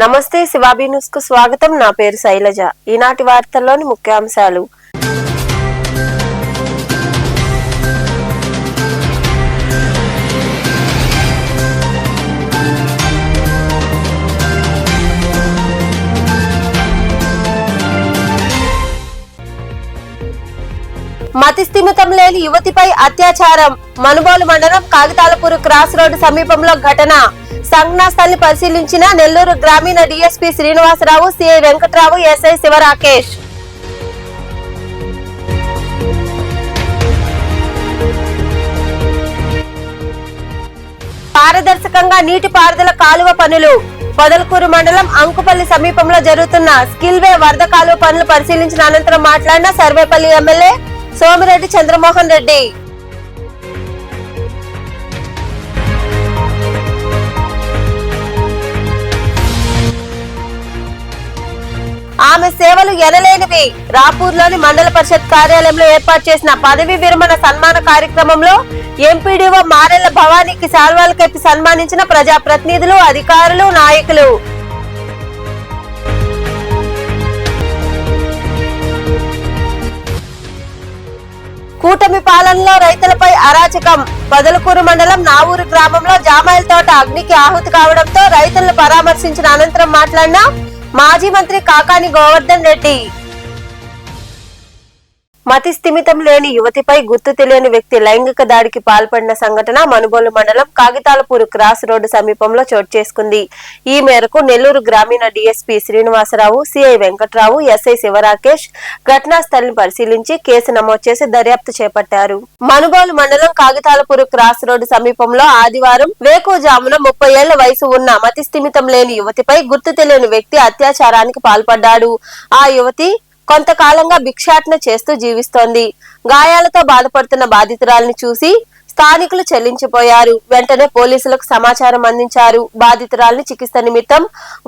నమస్తే, శివాబీ న్యూస్ కు స్వాగతం. నా పేరు శైలజ. ఈనాటి వార్తల్లోని ముఖ్యాంశాలు. మతిస్థిమితం లేని యువతిపై అత్యాచారం. మనుబోలు మండలం కాగితాలపూర్ క్రాస్ రోడ్డు సమీపంలో ఘటన. సంఘటనా స్థలిని పరిశీలించిన నెల్లూరు గ్రామీణ DSP Srinivasa Rao, CI Venkatrao, SI Sivarakesh. పారదర్శకంగా నీటి పారుదల కాలువ పనులు. పొదలకూరు మండలం అంకుపల్లి సమీపంలో జరుగుతున్న స్కిల్వే వరద కాలువ పనులు పరిశీలించిన అనంతరం మాట్లాడిన సర్వేపల్లి ఎమ్మెల్యే సోమిరెడ్డి చంద్రమోహన్ రెడ్డి. ఆమె సేవలు ఎనలేనివి. రాపూర్లోని మండల పరిషత్ కార్యాలయంలో ఏర్పాటు చేసిన పదవీ విరమణ సన్మాన కార్యక్రమంలో ఎంపీడీఓ మారెళ్ల భవానీకి శాల్వాలు కప్పి సన్మానించిన ప్రజాప్రతినిధులు, అధికారులు, నాయకులు. కూటమి పాలనలో రైతులపై అరాచకం. పొదలకూరు మండలం నావూరు గ్రామంలో జామాయిల తోట అగ్నికి ఆహుతి కావడంతో రైతులను పరామర్శించిన అనంతరం మాట్లాడిన మాజీ మంత్రి కాకాని గోవర్ధన్ రెడ్డి. మతి స్థిమితం లేని యువతిపై గుర్తు తెలియని వ్యక్తి లైంగిక దాడికి పాల్పడిన సంఘటన మనుబోలు మండలం కాగితాలపూర్ క్రాస్ రోడ్డు సమీపంలో చోటు చేసుకుంది. ఈ మేరకు నెల్లూరు గ్రామీణ DSP Srinivasa Rao, CI Venkatrao, SI Sivarakesh ఘటనా స్థలిని పరిశీలించి కేసు నమోదు చేసి దర్యాప్తు చేపట్టారు. మనుబోలు మండలం కాగితాలపూర్ క్రాస్ రోడ్డు సమీపంలో ఆదివారం వేకువజామున 30 ఏళ్ల వయసు ఉన్న మతి స్థిమితం లేని యువతిపై గుర్తు తెలియని వ్యక్తి అత్యాచారానికి పాల్పడ్డాడు. ఆ యువతి కొంతకాలంగా భిక్షాటన చేస్తూ జీవిస్తోంది. గాయాలతో బాధపడుతున్న బాధితురాలిని చూసి స్థానికులు చెల్లించిపోయారు. వెంటనే పోలీసులకు సమాచారం అందించారు. బాధితురాలిని చికిత్స నిమిత్తం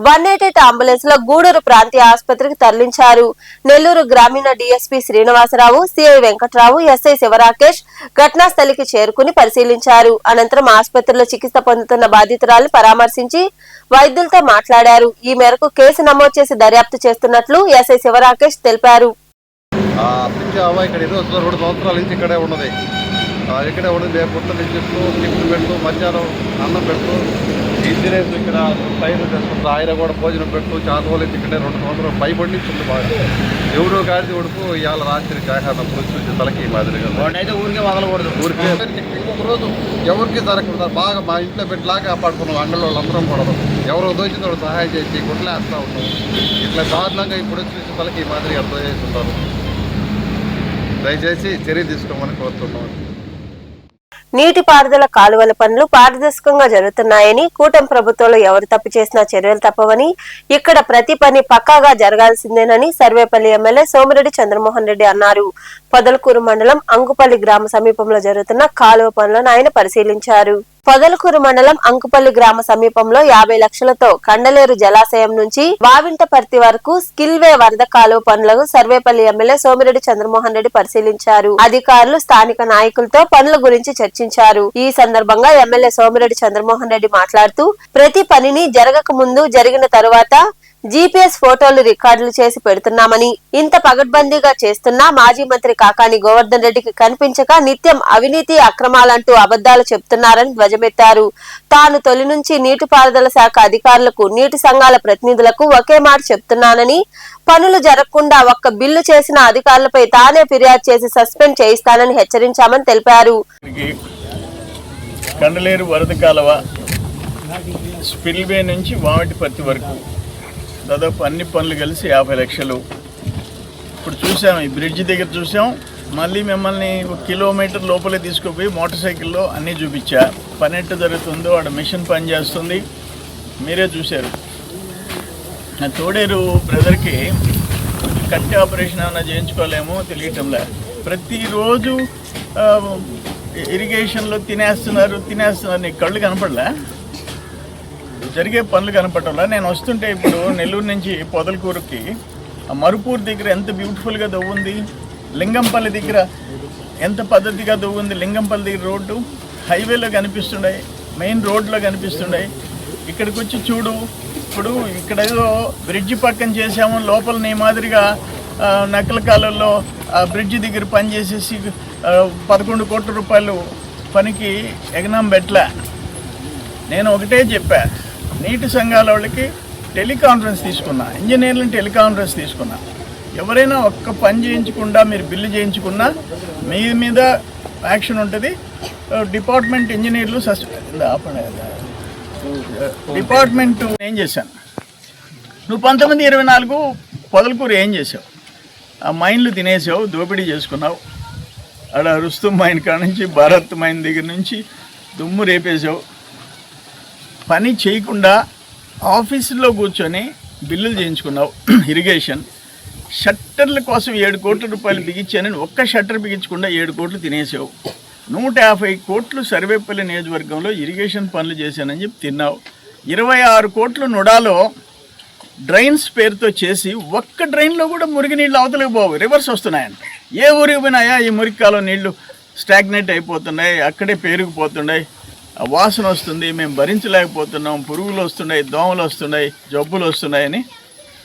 188 అంబులెన్స్ లో గూడూరు ప్రాంతీయ ఆసుపత్రికి తరలించారు. నెల్లూరు గ్రామీణ DSP Srinivasa Rao, CI Venkatrao, SI Sivarakesh ఘటనా స్థలికి చేరుకుని పరిశీలించారు. అనంతరం ఆసుపత్రిలో చికిత్స పొందుతున్న బాధితురాలిని పరామర్శించి వైద్యులతో మాట్లాడారు. ఈ మేరకు కేసు నమోదు చేసి దర్యాప్తు చేస్తున్నట్లు ఎస్ఐ శివరాకేష్ తెలిపారు. ఇక్కడే ఉండదు, పొద్దున్న చెప్తూ టిఫిన్ పెడుతూ, మధ్యాహ్నం అన్నం పెడుతూ, ఇంజనీర్స్ ఇక్కడ టైర్ చేసుకుంటూ, ఆయన కూడా భోజనం పెడుతూ, చాతోళ్ళు ఇక్కడే 2 సంవత్సరాలు భయపడించింది బాగా. ఎవరో కాల్చి ఉడుకు ఇవాళ రాత్రి జాగ్రత్త చూసి తలకి మాదిరిగా అయితే ఊరికే వదలకూడదు. ఊరికే ఇంకొక రోజు ఎవరికి జరగకూడదు. బాగా మా ఇంట్లో పెట్టిలాగా కాపాడుకున్నాం. అంగళ్ళ వాళ్ళందరం కూడా ఎవరో దోచిన వాడు సహాయం చేసి గుడ్లేస్తూ ఉంటాం. ఇట్లా దారుణంగా ఇప్పుడు చూసి తలకి మాదిరిగా అర్థం చేసి ఉంటారు. దయచేసి చర్య తీసుకోమని కోరుతున్నాం. నీటిపారుదల కాలువల పనులు పారదర్శకంగా జరుగుతున్నాయని, కూటమి ప్రభుత్వంలో ఎవరు తప్పు చేసినా చర్యలు తప్పవని, ఇక్కడ ప్రతి పని పక్కాగా జరగాల్సిందేనని సర్వేపల్లి ఎమ్మెల్యే సోమిరెడ్డి చంద్రమోహన్ రెడ్డి అన్నారు. పొదలకూరు మండలం అంకుపల్లి గ్రామ సమీపంలో జరుగుతున్న కాలువ పనులను ఆయన పరిశీలించారు. పొదలకూరు మండలం అంకుపల్లి గ్రామ సమీపంలో 50 లక్షలతో కండలేరు జలాశయం నుంచి వావింటపర్తి వరకు స్కిల్వే వరద కాలువ పనులను సర్వేపల్లి ఎమ్మెల్యే సోమిరెడ్డి చంద్రమోహన్ రెడ్డి పరిశీలించారు. అధికారులు, స్థానిక నాయకులతో పనుల గురించి చర్చించారు. ఈ సందర్భంగా ఎమ్మెల్యే సోమిరెడ్డి చంద్రమోహన్ రెడ్డి మాట్లాడుతూ ప్రతి పనిని జరగక ముందు, జరిగిన తరువాత జీపీఎస్ ఫోటోలు రికార్డులు చేసి పెడుతున్నామని, ఇంత పగడ్బందీగా చేస్తున్నా మాజీ మంత్రి కాకాని గోవర్ధన్ రెడ్డికి కనిపించక నిత్యం అవినీతి, అక్రమాలంటూ అబద్దాలు చెప్తున్నారని ధ్వజమెత్తారు. తాను తొలి నుంచి నీటిపారుదల శాఖ అధికారులకు, నీటి సంఘాల ప్రతినిధులకు ఒకే మాట చెప్తున్నానని, పనులు జరగకుండా ఒక్క బిల్లు చేసిన అధికారులపై తానే ఫిర్యాదు చేసి సస్పెండ్ చేయిస్తానని హెచ్చరించామని తెలిపారు. కండలేరు వరద కాలువ స్పిల్వే నుంచి వామిటిపర్తి వరకు దాదాపు అన్ని పనులు కలిసి 50 లక్షలు. ఇప్పుడు చూసాం, ఈ బ్రిడ్జి దగ్గర చూసాం. మళ్ళీ మిమ్మల్ని 1 కిలోమీటర్ లోపలే తీసుకుపోయి మోటార్ సైకిల్లో అన్నీ చూపించా. పని ఎట్టు జరుగుతుందో, ఆడ మిషన్ పని చేస్తుంది, మీరే చూశారు. తోడేరు బ్రదర్కి కట్టి ఆపరేషన్ ఏమైనా చేయించుకోలేమో తెలియటంలే. ప్రతిరోజు ఇరిగేషన్లో తినేస్తున్నారు. నీ కళ్ళు కనపడలే, జరిగే పనులు కనపడలా. నేను వస్తుంటే ఇప్పుడు నెల్లూరు నుంచి పొదలకూరుకి ఆ మరుపూర్ దగ్గర ఎంత బ్యూటిఫుల్గా దవ్వుంది, లింగంపల్లి దగ్గర ఎంత పద్ధతిగా దవ్వుంది. లింగంపల్లి దగ్గర రోడ్డు హైవేలో కనిపిస్తున్నాయి, మెయిన్ రోడ్లో కనిపిస్తున్నాయి. ఇక్కడికి వచ్చి చూడు, ఇప్పుడు ఇక్కడ ఏదో బ్రిడ్జి పక్కన చేసాము, లోపల నీ మాదిరిగా నక్కల కాలంలో ఆ బ్రిడ్జి దగ్గర పని చేసేసి 11 కోట్ల రూపాయలు పనికి ఎగనాం పెట్టలే. నేను ఒకటే చెప్పా, నీటి సంఘాల వాళ్ళకి టెలికాన్ఫరెన్స్ తీసుకున్నా, ఇంజనీర్లను టెలికాన్ఫరెన్స్ తీసుకున్నా. ఎవరైనా ఒక్క పని చేయించకుండా మీరు బిల్లు చేయించుకున్నా మీ మీద యాక్షన్ ఉంటుంది. డిపార్ట్మెంట్ ఇంజనీర్లు డిపార్ట్మెంట్ ఏం చేశాను, నువ్వు 1924 పొదలకూరు ఏం చేసావు? ఆ మైన్లు తినేసావు, దోపిడీ చేసుకున్నావు. అక్కడ రుస్తుం మైన్ కాడ నుంచి భారత్ మైన్ దగ్గర నుంచి దుమ్ము రేపేసావు. పని చేయకుండా ఆఫీసులో కూర్చొని బిల్లులు చేయించుకున్నావు. ఇరిగేషన్ షట్టర్ల కోసం 7 కోట్ల రూపాయలు బిగించానని ఒక్క షట్టర్ బిగించకుండా 7 కోట్లు తినేసావు. 150 కోట్లు సర్వేపల్లి నియోజకవర్గంలో ఇరిగేషన్ పనులు చేశానని చెప్పి తిన్నావు. 26 కోట్లు నుడాలో డ్రైన్స్ పేరుతో చేసి ఒక్క డ్రైన్లో కూడా మురికి నీళ్ళు అవతలకు పోవు, రివర్స్ వస్తున్నాయంట. ఏ ఊరికి పోయినాయా ఈ మురికి కాలం నీళ్లు స్టాగ్నేట్ అయిపోతున్నాయి, అక్కడే పేరుకుపోతున్నాయి, వాసన వస్తుంది, మేము భరించలేకపోతున్నాం, పురుగులు వస్తున్నాయి, దోమలు వస్తున్నాయి, జబ్బులు వస్తున్నాయని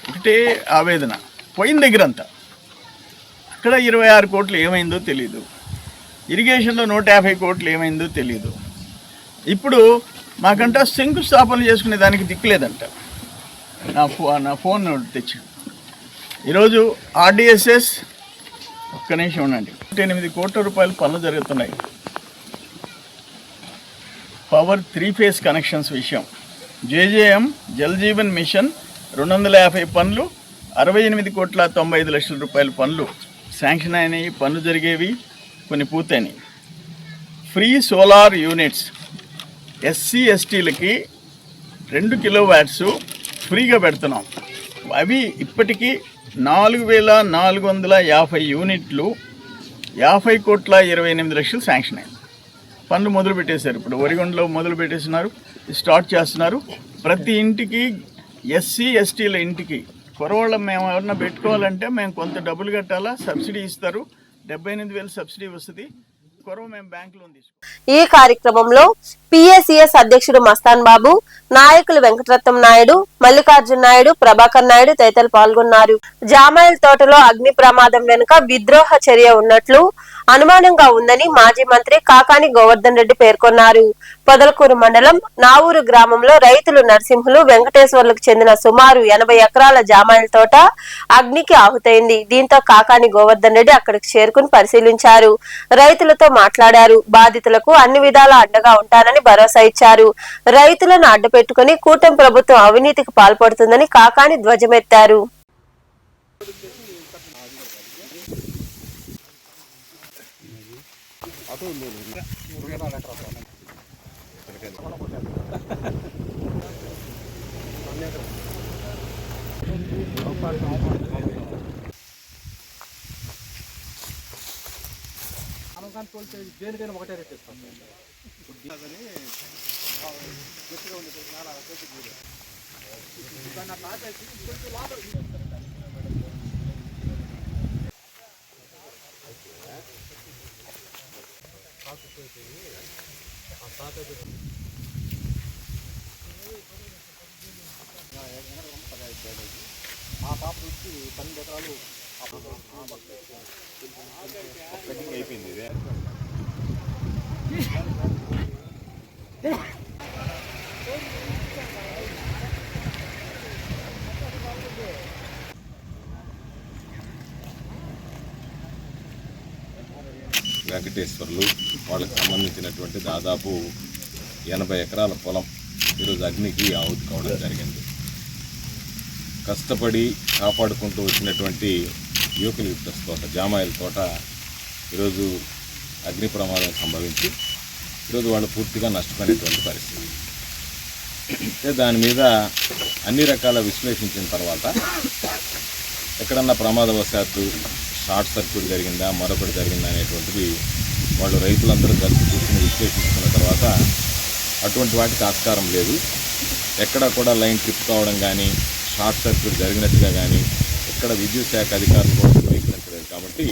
ఒకటే ఆవేదన. పోయిన దగ్గరంతా అక్కడ 26 కోట్లు ఏమైందో తెలీదు, ఇరిగేషన్లో 150 కోట్లు ఏమైందో తెలీదు. ఇప్పుడు మాకంట శంకుస్థాపనలు చేసుకునే దానికి దిక్కులేదంట. నా ఫోన్ తెచ్చి ఈరోజు ఆర్డిఎస్ఎస్ ఒక్క నిమిషం ఉండండి, 8 కోట్ల రూపాయలు పనులు జరుగుతున్నాయి. పవర్ 3 ఫేజ్ కనెక్షన్స్ విషయం, జేజేఎం జల్ జీవన్ మిషన్ 250 పనులు, 68,95,00,000 రూపాయల పనులు శాంక్షన్ అయినాయి. పనులు జరిగేవి, కొన్ని పూర్తయినాయి. ఫ్రీ సోలార్ యూనిట్స్ ఎస్సీ ఎస్టీలకి 2 కిలోవాట్స్ ఫ్రీగా పెడుతున్నాం. అవి ఇప్పటికీ 4,450 యూనిట్లు 50,28,00,000 శాంక్షన్ అయింది. పనులు మొదలు పెట్టేశారు. ఇప్పుడు వరిగొండలో మొదలు పెట్టేస్తున్నారు, స్టార్ట్ చేస్తున్నారు. ప్రతి ఇంటికి ఎస్సీ ఎస్టీల ఇంటికి కురవాళ్ళం మేము ఎవరన్నా పెట్టుకోవాలంటే మేము కొంత డబ్బులు కట్టాలా, సబ్సిడీ ఇస్తారు. 78,000 సబ్సిడీ వస్తుంది. కురవ మేము బ్యాంక్ లోన్ తీసుకుంటాం. ఈ కార్యక్రమంలో పిఎస్సిఎస్ అధ్యక్షుడు మస్తాన్ బాబు, నాయకులు వెంకటరత్నం నాయుడు, మల్లికార్జున నాయుడు, ప్రభాకర్ నాయుడు తదితరులు పాల్గొన్నారు. జామాయిల్ తోటలో అగ్ని ప్రమాదం వెనుక విద్రోహ చర్య ఉన్నట్లు అనుమానంగా ఉందని మాజీ మంత్రి కాకాని గోవర్ధన్ రెడ్డి పేర్కొన్నారు. పొదలకూరు మండలం నావూరు గ్రామంలో రైతులు నరసింహులు వెంకటేశ్వర్లకు చెందిన సుమారు 80 ఎకరాల జామాయిల్ తోట అగ్నికి ఆహుతైంది. దీంతో కాకాని గోవర్ధన్ రెడ్డి అక్కడికి చేరుకుని పరిశీలించారు. రైతులతో మాట్లాడారు. బాధితులకు అన్ని విధాలా అండగా ఉంటానని భరోసా ఇచ్చారు. రైతులను అడ్డుపెట్టుకుని కూటమి ప్రభుత్వం అవినీతికి పాల్పడుతుందని కాకాని ధ్వజమెత్తారు. దేనికైనా ఒకటే రేట్ ఇస్తాం. ఆ పాప వచ్చి 12 ఎకరాలు అయిపోయింది. ఇదే వెంకటేశ్వర్లు వాళ్ళకి సంబంధించినటువంటి దాదాపు 80 ఎకరాల పొలం ఈరోజు అగ్నికి ఆహుతి కావడం జరిగింది. కష్టపడి కాపాడుకుంటూ వచ్చినటువంటి యూకలిప్టస్ తోట, జామాయిల్ తోట ఈరోజు అగ్ని ప్రమాదం సంభవించి ఈరోజు వాళ్ళు పూర్తిగా నష్టపోయినటువంటి పరిస్థితి. దాని మీద అన్ని రకాల విశ్లేషించిన తర్వాత ఎక్కడన్నా ప్రమాదవశాత్తు షార్ట్ సర్క్యూట్ జరిగిందా, మరొకటి జరిగిందా అనేటువంటిది వాళ్ళు రైతులందరూ కలిసి కూర్చొని విశ్లేషించుకున్న తర్వాత అటువంటి వాటికి ఆస్కారం లేదు. ఎక్కడ కూడా లైన్ ట్రిప్ కావడం కానీ, షార్ట్ సర్క్యూట్ జరిగినట్టుగా కానీ ఎక్కడ విద్యుత్ శాఖ అధికారులు కూడా ధృవీకరించలేదు. కాబట్టి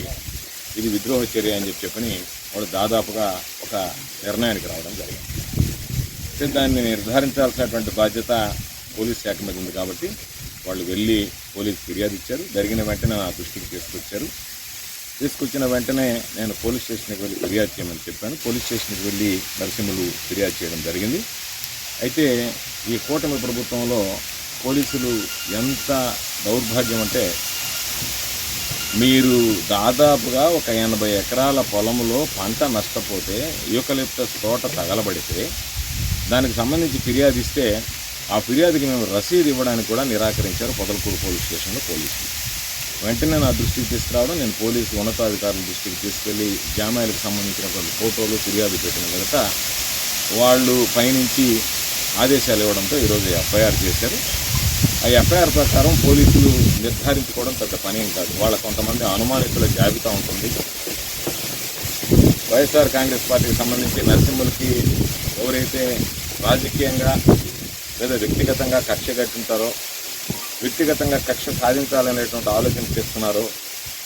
ఇది విద్రోహ చర్య అని చెప్పని వాళ్ళు దాదాపుగా ఒక నిర్ణయానికి రావడం జరిగింది. దాన్ని నిర్ధారించాల్సినటువంటి బాధ్యత పోలీస్ శాఖ మీద ఉంది. కాబట్టి వాళ్ళు వెళ్ళి పోలీసు ఫిర్యాదు ఇచ్చారు. జరిగిన వెంటనే నా దృష్టికి తీసుకొచ్చిన వెంటనే నేను పోలీస్ స్టేషన్కి వెళ్ళి ఫిర్యాదు చేయమని చెప్పాను. పోలీస్ స్టేషన్కి వెళ్ళి నరసింహులు ఫిర్యాదు చేయడం జరిగింది. అయితే ఈ కూటమి ప్రభుత్వంలో పోలీసులు ఎంత దౌర్భాగ్యం అంటే, మీరు దాదాపుగా ఒక 80 ఎకరాల పొలంలో పంట నష్టపోతే యూకలిప్టస్ తోట తగలబడితే దానికి సంబంధించి ఫిర్యాదు ఇస్తే ఆ ఫిర్యాదుకి మేము రసీదు ఇవ్వడానికి కూడా నిరాకరించారు పొదలకూరు పోలీస్ స్టేషన్లో పోలీసులు. వెంటనే నా దృష్టికి తీసుకురావడం, నేను పోలీసు ఉన్నతాధికారుల దృష్టికి తీసుకెళ్ళి జామాయిలకు సంబంధించినటువంటి ఫోటోలు ఫిర్యాదు పెట్టిన మీదట వాళ్ళు పైనుంచి ఆదేశాలు ఇవ్వడంతో ఈరోజు ఎఫ్ఐఆర్ చేశారు. ఆ ఎఫ్ఐఆర్ ప్రకారం పోలీసులు నిర్ధారించుకోవడం పెద్ద పనేం కాదు. వాళ్ళ కొంతమంది అనుమానితుల జాబితా ఉంటుంది. వైఎస్ఆర్ కాంగ్రెస్ పార్టీకి సంబంధించి నరసింహులకి ఎవరైతే రాజకీయంగా లేదా వ్యక్తిగతంగా కక్ష కట్టింటారో, వ్యక్తిగతంగా కక్ష సాధించాలనేటువంటి ఆలోచన చేస్తున్నారో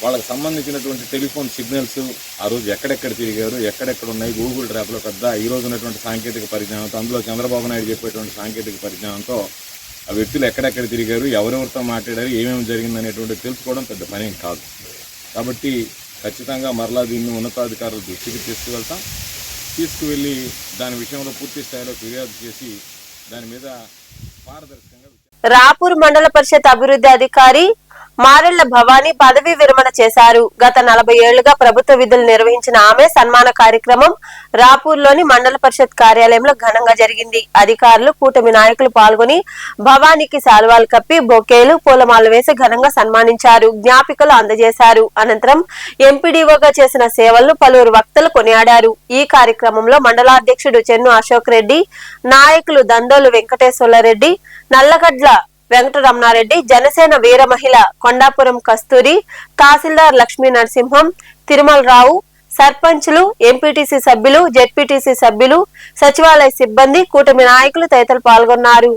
వాళ్ళకి సంబంధించినటువంటి టెలిఫోన్ సిగ్నల్స్ ఆ రోజు ఎక్కడెక్కడ తిరిగారు, ఎక్కడెక్కడ ఉన్నాయి, గూగుల్ డ్రాప్లో పెద్ద ఈ రోజు ఉన్నటువంటి సాంకేతిక పరిజ్ఞానంతో, అందులో చంద్రబాబు నాయుడు చెప్పేటువంటి సాంకేతిక పరిజ్ఞానంతో ఆ వ్యక్తులు ఎక్కడెక్కడ తిరిగారు, ఎవరెవరితో మాట్లాడారు, ఏమేమి జరిగిందనేటువంటి తెలుసుకోవడం పెద్ద పనేం కాదు. కాబట్టి ఖచ్చితంగా మరలా దీన్ని ఉన్నతాధికారుల దృష్టికి తీసుకువెళ్ళి దాని విషయంలో పూర్తి స్థాయిలో ఫిర్యాదు చేసి దాని మీద పారదర్శకంగా. రాపూర్ మండల పరిషత్ అభివృద్ధి అధికారి మారెళ్ల భవానీ పదవీ విరమణ చేశారు. గత 40 ఏళ్లుగా ప్రభుత్వ విధులు నిర్వహించిన ఆమె సన్మాన కార్యక్రమం రాపూర్లోని మండల పరిషత్ కార్యాలయంలో ఘనంగా జరిగింది. అధికారులు, కూటమి నాయకులు పాల్గొని భవానీకి శాలువాలు కప్పి బొకేలు, పూలమాలలు వేసి ఘనంగా సన్మానించారు. జ్ఞాపికలు అందజేశారు. అనంతరం ఎంపీడీఓగా చేసిన సేవలను పలువురు వక్తలు కొనియాడారు. ఈ కార్యక్రమంలో మండలాధ్యక్షుడు చెన్ను అశోక్ రెడ్డి, నాయకులు దండోలు వెంకటేశ్వరరెడ్డి, నల్లగడ్ల వెంకటరమణారెడ్డి, జనసేన వీర మహిళ కొండాపురం కస్తూరి, తహసీల్దార్ లక్ష్మీ నరసింహం, తిరుమలరావు, సర్పంచులు, ఎంపీటీసీ సభ్యులు, జెడ్పీటీసీ సభ్యులు, సచివాలయ సిబ్బంది, కూటమి నాయకులు తదితరులు పాల్గొన్నారు.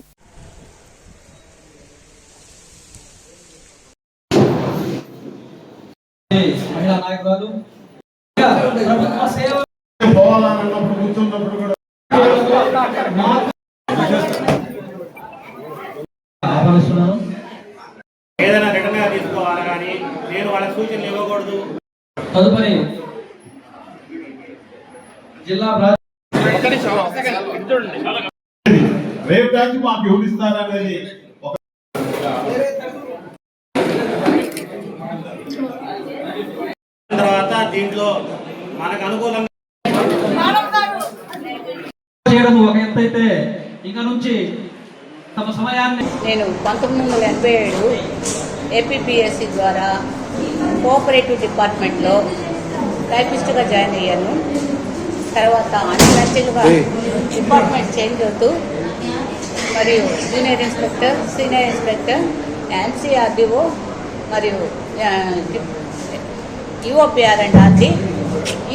ఏదైనా రిటర్న్ గా తీసుకోవాలి కానీ నేను వాళ్ళ సూచనలు ఇవ్వకూడదు. తదుపరి జిల్లా రేపు బ్రాంచ్ మాకు ఎవరు ఇస్తారనేది తర్వాత దీంట్లో మనకు అనుకూలంగా చేయడం ఒక ఎత్తు అయితే ఇక నుంచి తమ సమయాన్ని నేను 1987 ఏపీపీఎస్సీ ద్వారా కోఆపరేటివ్ డిపార్ట్మెంట్లో టైపిస్ట్గా జాయిన్ అయ్యాను. తర్వాత అన్నంచెలుగా డిపార్ట్మెంట్ చేంజ్ అవుతూ మరియు జూనియర్ ఇన్స్పెక్టర్, సీనియర్ ఇన్స్పెక్టర్, ఎన్సీఆర్డీఓ మరియు EOPR and RD,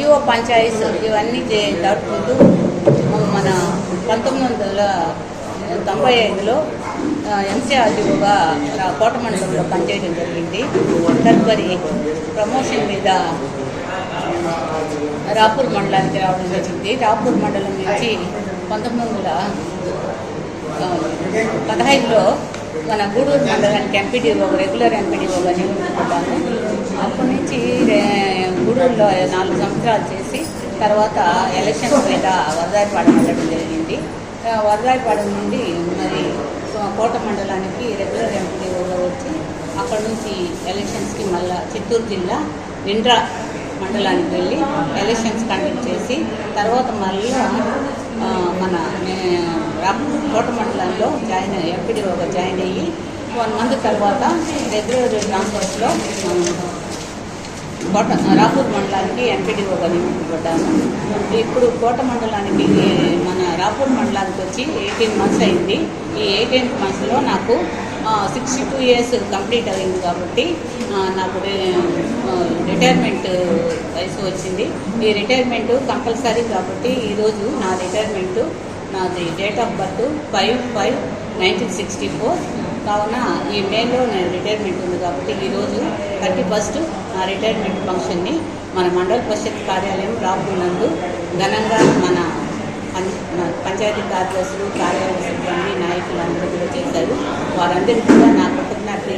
EO Panchayat ఇవన్నీ దాటుకుంటూ మన 1995లో ఎన్సీఆర్డీఓగా కోట మండలంలో పనిచేయడం జరిగింది. తదుపరి ప్రమోషన్ మీద రాపూర్ మండలానికి రావడం జరిగింది. రాపూర్ మండలం నుంచి 1915లో మన గూడూరు మండలానికి ఎంపీడీఓ, రెగ్యులర్ ఎంపీడీఓగా నియమించబడ్డాను. అప్పటి నుంచి గూడూరులో 4 సంవత్సరాలు చేసి తర్వాత ఎలక్షన్స్ మీద వరదాయపాడు వెళ్ళడం జరిగింది. వరదాయపాడు నుండి మరి కోట మండలానికి రెగ్యులర్ ఎంపీడీఓగా వచ్చి అక్కడ నుంచి ఎలక్షన్స్కి మళ్ళా చిత్తూరు జిల్లా నిండ్రా మండలానికి వెళ్ళి ఎలక్షన్స్ కండక్ట్ చేసి తర్వాత మళ్ళీ మన కోట మండలంలో ఎంపీడీఓగా జాయిన్ అయ్యి 1 మంత్ తర్వాత రెగ్యులర్ ట్రాన్స్ఫర్స్లో రాపూర్ మండలానికి ఎంపీడీఓగా నియమించబడ్డాను. ఇప్పుడు కోట మండలానికి మన రాపూర్ మండలానికి వచ్చి 18 మంత్స్ అయింది. ఈ 18 మంత్స్లో నాకు 62 years కంప్లీట్ అయింది కాబట్టి నాకు రిటైర్మెంట్ వయసు వచ్చింది. ఈ రిటైర్మెంట్ కంపల్సరీ కాబట్టి ఈరోజు నా రిటైర్మెంట్, నాది డేట్ ఆఫ్ బర్త్ 5/5/1964. కావున ఈ మేలో నేను రిటైర్మెంట్ ఉంది కాబట్టి ఈరోజు 31st నా రిటైర్మెంట్ ఫంక్షన్ని మన మండల పరిషత్ కార్యాలయం రాబోనందు ఘనంగా మన పంచాయతీ కార్యదర్శులు, కార్యాలయ సిబ్బంది, నాయకులు అందరూ కూడా చేశారు. వారందరికీ కూడా నా కృతజ్ఞతలు.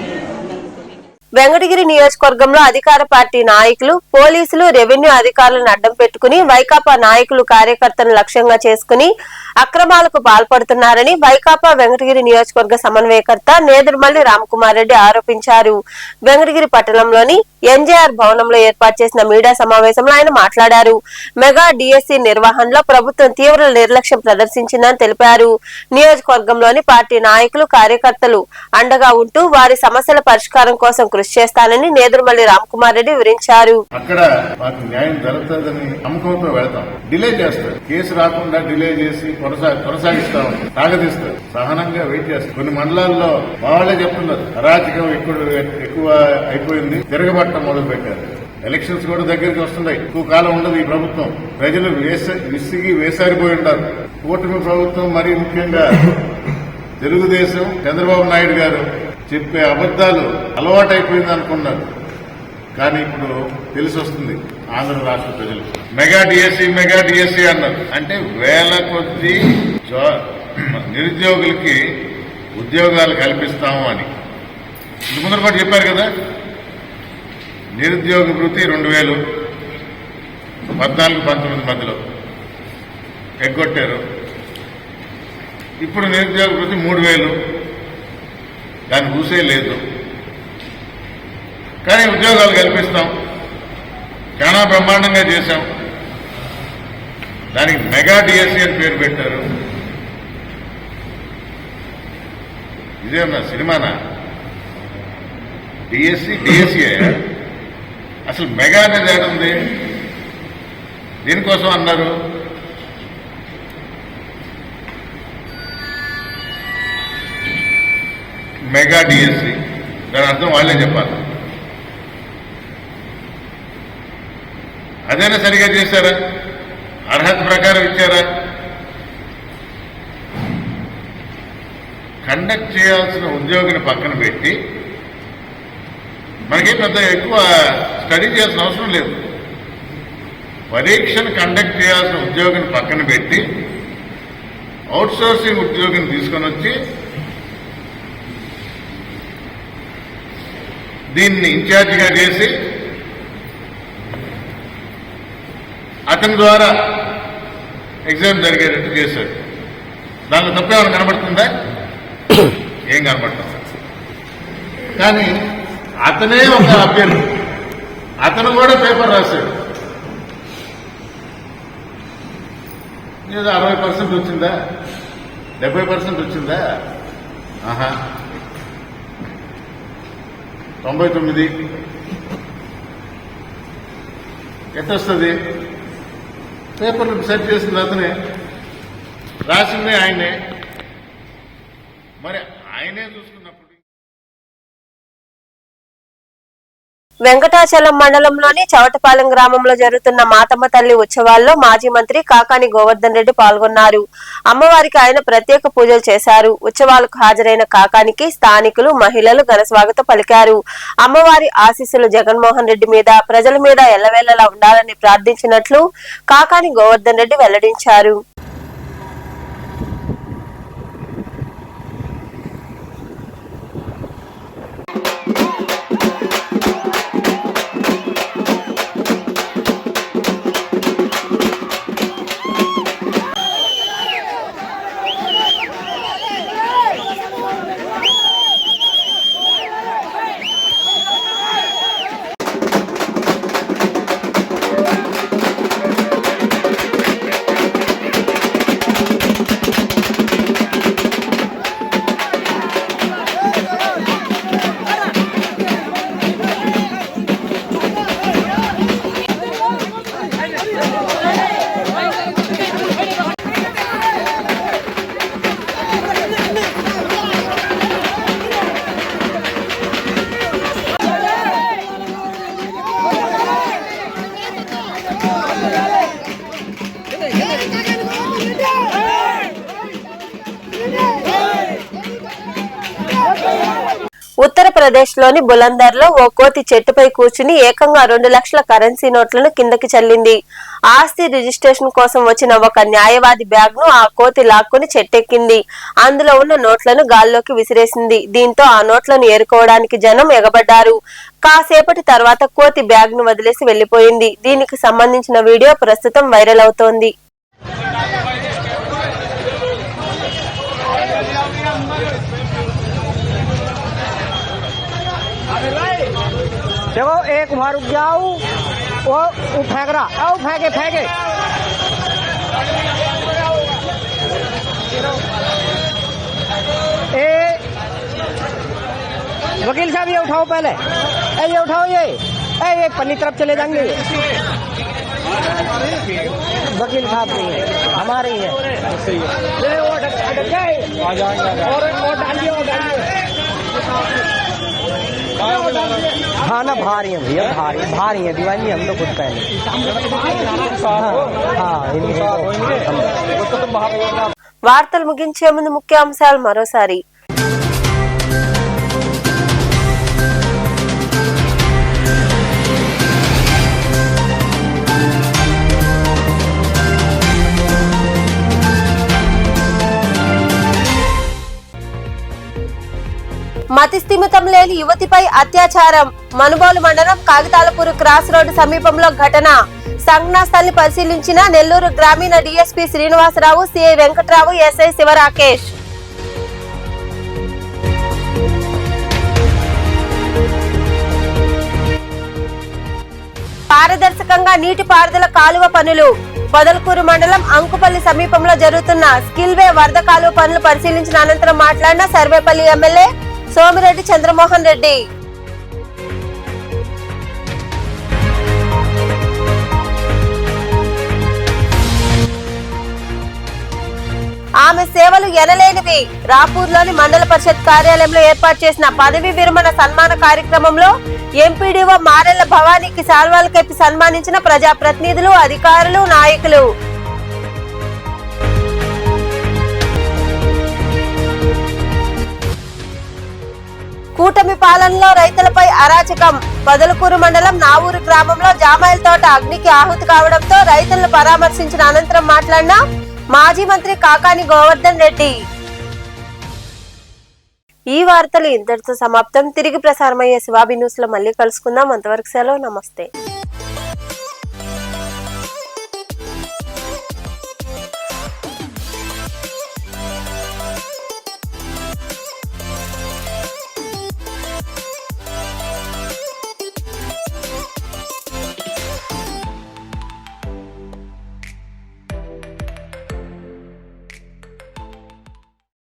వెంకటగిరి నియోజకవర్గంలో అధికార పార్టీ నాయకులు, పోలీసులు, రెవెన్యూ అధికారులను అడ్డం పెట్టుకుని వైకాపా నాయకులు, కార్యకర్తలను లక్ష్యంగా చేసుకుని అక్రమాలకు పాల్పడుతున్నారని వైకాపా వెంకటగిరి నియోజకవర్గ సమన్వయకర్త నేదురుమల్లి రామకుమార్ రెడ్డి ఆరోపించారు. వెంకటగిరి పట్టణంలోని ఎన్జేఆర్ భవనంలో ఏర్పాటు చేసిన మీడియా సమావేశంలో ఆయన మాట్లాడారు. మెగా డిఎస్సి నిర్వహణలో ప్రభుత్వం తీవ్ర నిర్లక్ష్యం ప్రదర్శించిందని తెలిపారు. నియోజకవర్గంలోని పార్టీ నాయకులు, కార్యకర్తలు అండగా ఉంటూ వారి సమస్యల పరిష్కారం కోసం కృషి చేస్తానని నేదురుమల్లి రామకుమార్ రెడ్డి వివరించారు. అక్కడ మాకు న్యాయం జరుగుతుందని నమ్మకంతో వెళ్తాం. డిలే చేస్తారు, కేసు రాకుండా డిలే చేసి కొనసాగిస్తాం, సాగదీస్తారు, సహనంగా వెయిట్ చేస్తారు. కొన్ని మండలాల్లో వాళ్ళే చెప్తున్నారు అరాచకం ఎక్కువ అయిపోయింది, తిరగబట్టం మొదలు పెట్టారు. ఎలక్షన్స్ కూడా దగ్గరికి వస్తున్నాయి, ఎక్కువ కాలం ఉండదు ఈ ప్రభుత్వం. ప్రజలు విసిగి వేసారిపోయి ఉంటారు. కూటమి ప్రభుత్వం మరీ ముఖ్యంగా తెలుగుదేశం చంద్రబాబు నాయుడు గారు చెప్పే అబద్దాలు అలవాటైపోయింది అనుకున్నారు. కానీ ఇప్పుడు తెలిసి వస్తుంది ఆంధ్ర రాష్ట్ర ప్రజలు. మెగా డిఎస్సి అన్నారు. అంటే వేల కొద్ది నిరుద్యోగులకి ఉద్యోగాలు కల్పిస్తాము అని ఇంత ముందర కూడా చెప్పారు కదా. నిరుద్యోగ వృత్తి 2000 14-19 మధ్యలో ఎగ్గొట్టారు. ఇప్పుడు నిరుద్యోగ వృత్తి 3000, దాన్ని ఊసే లేదు. కానీ ఉద్యోగాలు కల్పిస్తాం, చాలా బ్రహ్మాండంగా చేశాం. దానికి మెగా డిఎస్సి అని పేరు పెట్టారు. ఇదేమన్నా సినిమానా? డిఎస్సి అసలు మెగా అనేది ఏడుంది? దీనికోసం అన్నారు. మెగా డిఎస్సి దాని అర్థం వాళ్ళే చెప్పాలి. అదైనా సరిగా చేశారా? అర్హత ప్రకారం ఇచ్చారా? కండక్ట్ చేయాల్సిన ఉద్యోగిని పక్కన పెట్టి, మనకి పెద్ద ఎక్కువ స్టడీ చేయాల్సిన అవసరం లేదు. పరీక్షను కండక్ట్ చేయాల్సిన ఉద్యోగిని పక్కన పెట్టి అవుట్సోర్సింగ్ ఉద్యోగిని తీసుకొని వచ్చి దీన్ని ఇన్ఛార్జిగా చేసి అతని ద్వారా ఎగ్జామ్ జరిగేటట్టు చేశాడు. దానిలో తప్పేమైనా కనబడుతుందా? ఏం కనబడుతుంది? కానీ అతనే ఒక అభ్యర్థి, అతను కూడా పేపర్ రాశాడు. ఏదో 60% వచ్చిందా, 70% వచ్చిందా? 99 ఎట్టొస్తుంది? పేపర్లు సెట్ చేసింది అతనే, రాసిందే ఆయనే. మరి ఆయనే చూసుకున్నప్పుడు వెంకటాచలం మండలంలోని చవటపాలెం గ్రామంలో జరుగుతున్న మాతమ్మ తల్లి ఉత్సవాల్లో మాజీ మంత్రి కాకాని గోవర్ధన్ రెడ్డి పాల్గొన్నారు. అమ్మవారికి ఆయన ప్రత్యేక పూజలు చేశారు. ఉత్సవాలకు హాజరైన కాకానికి స్థానికులు, మహిళలు ఘనస్వాగతం పలికారు. అమ్మవారి ఆశీస్సులు జగన్మోహన్ రెడ్డి మీద, ప్రజల మీద ఎల్లవేళలా ఉండాలని ప్రార్థించినట్లు కాకాని గోవర్ధన్ రెడ్డి వెల్లడించారు. ఉత్తరప్రదేశ్లోని బులందర్లో ఓ కోతి చెట్టుపై కూర్చుని ఏకంగా 2 లక్షల కరెన్సీ నోట్లను కిందకి చల్లింది. ఆస్తి రిజిస్ట్రేషన్ కోసం వచ్చిన ఒక న్యాయవాది బ్యాగ్ ను ఆ కోతి లాక్కుని చెట్టెక్కింది. అందులో ఉన్న నోట్లను గాల్లోకి విసిరేసింది. దీంతో ఆ నోట్లను ఏరుకోవడానికి జనం ఎగబడ్డారు. కాసేపటి తర్వాత కోతి బ్యాగ్ ను వదిలేసి వెళ్లిపోయింది. దీనికి సంబంధించిన వీడియో ప్రస్తుతం వైరల్ అవుతోంది. देखो एक वहां रुक जाओ, वो फेंक रहा, आओ फेंके फेंके। ए वकील साहब ये उठाओ पहले, ये उठाओ, ये पन्नी तरफ चले जाएंगे। वकील साहब नहीं है, हमारे ही है। हाँ ना, भारी है भैया, भारी है दीवानी, हम तो खुद पहले। వార్తలు ముగించే ముందు ముఖ్యాంశాలు మరోసారి. మతిస్థిమితం లేని యువతిపై అత్యాచారం. మనుబోలు మండలం కాగితాలపూర్ క్రాస్ రోడ్డు సమీపంలో ఘటన. సంఘటనా స్థలిని పరిశీలించిన నెల్లూరు గ్రామీణ DSP Srinivasa Rao, CI Venkatrao, SI Sivarakesh. పారదర్శకంగా నీటిపారుదల కాలువ పనులు. పొదలకూరు మండలం అంకుపల్లి సమీపంలో జరుగుతున్న స్కిల్వే వరద కాలువ పనులు పరిశీలించిన అనంతరం మాట్లాడిన సర్వేపల్లి ఎమ్మెల్యే సోమిరెడ్డి చంద్రమోహన్ రెడ్డి. ఆమె సేవలు ఎనలేనివి. రాపూర్లోని మండల పరిషత్ కార్యాలయంలో ఏర్పాటు చేసిన పదవీ విరమణ సన్మాన కార్యక్రమంలో ఎంపీడీఓ మారెళ్ల భవానీకి శాల్వాలు కప్పి సన్మానించిన ప్రజాప్రతినిధులు, అధికారులు, నాయకులు. కూటమి పాలనలో రైతులపై అరాచకం. పొదలకూరు మండలం నావూరు గ్రామంలో జామాయిల తోట అగ్నికి ఆహుతి కావడంతో రైతులను పరామర్శించిన అనంతరం మాట్లాడిన మాజీ మంత్రి కాకాని గోవర్ధన్ రెడ్డి. ఈ వార్తలు ఇంతటితో సమాప్తం. తిరిగి ప్రసారమయ్యే శివాబి న్యూస్ లో మళ్ళీ కలుసుకుందాం. అంతవరకు సెలవు, నమస్తే.